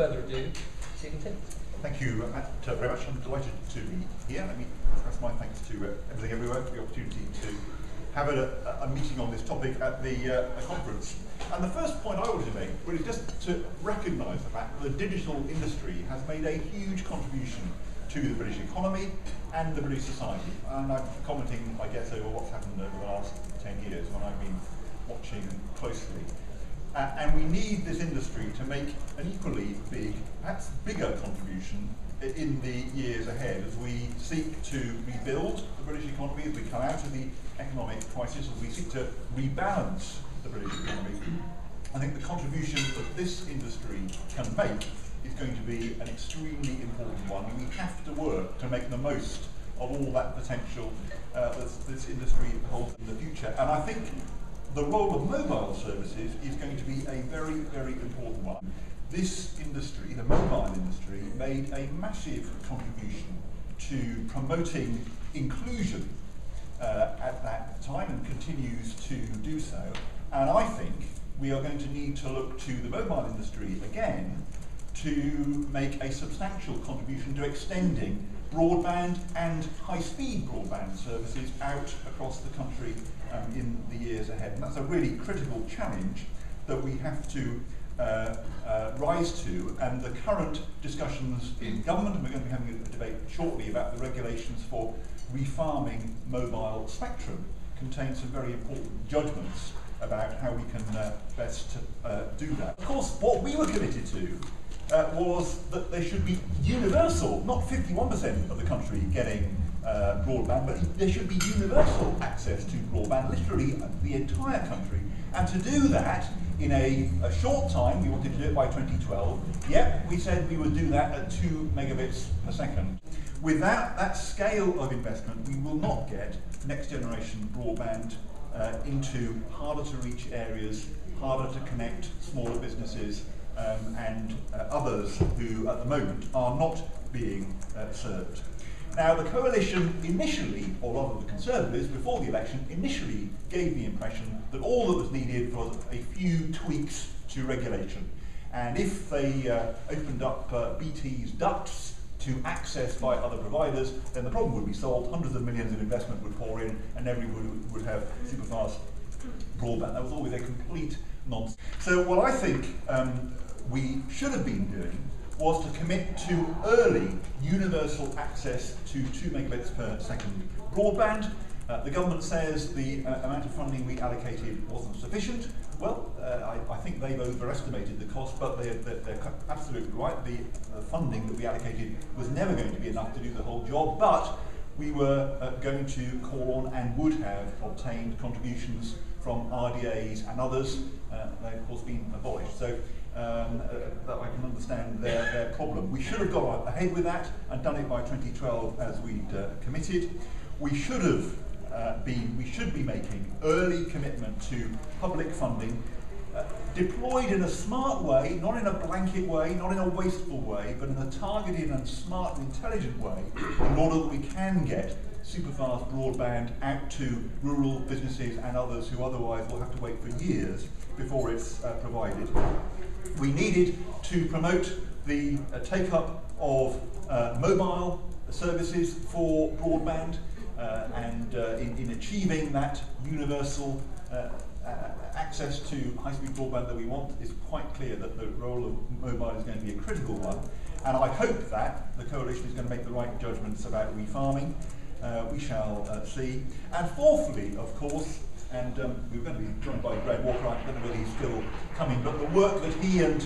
further ado, Stephen Tim. Thank you, Matt, very much. I'm delighted to be here. Let me express my thanks to Everything Everywhere for the opportunity to have a meeting on this topic at the conference. And the first point I wanted to make was just to recognise the fact that the digital industry has made a huge contribution to the British economy and the British society. And I'm commenting, I guess, over what's happened over the last 10 years when I've been watching closely. And we need this industry to make an equally big, perhaps bigger contribution in the years ahead as we seek to rebuild the British economy, as we come out of the economic crisis, as we seek to rebalance the British economy. I think the contribution that this industry can make is going to be an extremely important one. We have to work to make the most of all that potential that this industry holds in the future. And I think the role of mobile services is going to be a very, very important one. This industry, the mobile industry, made a massive contribution to promoting inclusion at that time and continues to do so. And I think we are going to need to look to the mobile industry again to make a substantial contribution to extending broadband and high-speed broadband services out across the country in the years ahead. And that's a really critical challenge that we have to rise to, and the current discussions in government, and we're going to be having a debate shortly about the regulations for refarming mobile spectrum, contain some very important judgments about how we can best do that. Of course, what we were committed to was that there should be universal, not 51% of the country getting broadband, but there should be universal access to broadband, literally the entire country. And to do that in a short time, we wanted to do it by 2012. Yep, we said we would do that at 2 megabits per second. Without that scale of investment, we will not get next generation broadband into harder to reach areas, harder to connect smaller businesses and others who at the moment are not being served. Now, the coalition initially, or rather the Conservatives before the election, initially gave the impression that all that was needed was a few tweaks to regulation. And if they opened up BT's ducts to access by other providers, then the problem would be solved, hundreds of millions of investment would pour in, and everybody would have super fast broadband. That was always a complete nonsense. So what I think we should have been doing was to commit to early universal access to 2 megabits per second broadband. The government says the amount of funding we allocated wasn't sufficient. Well, I think they've overestimated the cost, but they're absolutely right. The funding that we allocated was never going to be enough to do the whole job, but we were going to call on and would have obtained contributions from RDAs and others. They've of course been abolished. So that I can understand their problem. We should have gone ahead with that and done it by 2012 as we'd committed. We should be making early commitment to public funding deployed in a smart way, not in a blanket way, not in a wasteful way, but in a targeted and smart and intelligent way, in order that we can get super fast broadband out to rural businesses and others who otherwise will have to wait for years before it's provided. We needed to promote the take-up of mobile services for broadband, and in achieving that universal access to high-speed broadband that we want, it's quite clear that the role of mobile is going to be a critical one. And I hope that the coalition is going to make the right judgments about refarming. We shall see. And fourthly, of course, and we're going to be joined by Greg Walker, I don't know whether he's still coming, but the work that he and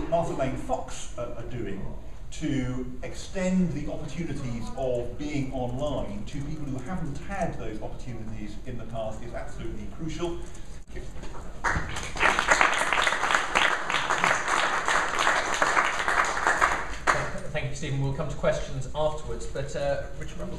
Martha Lane Fox are doing to extend the opportunities of being online to people who haven't had those opportunities in the past is absolutely crucial. Thank you, Stephen. We'll come to questions afterwards, but Richard Rumble.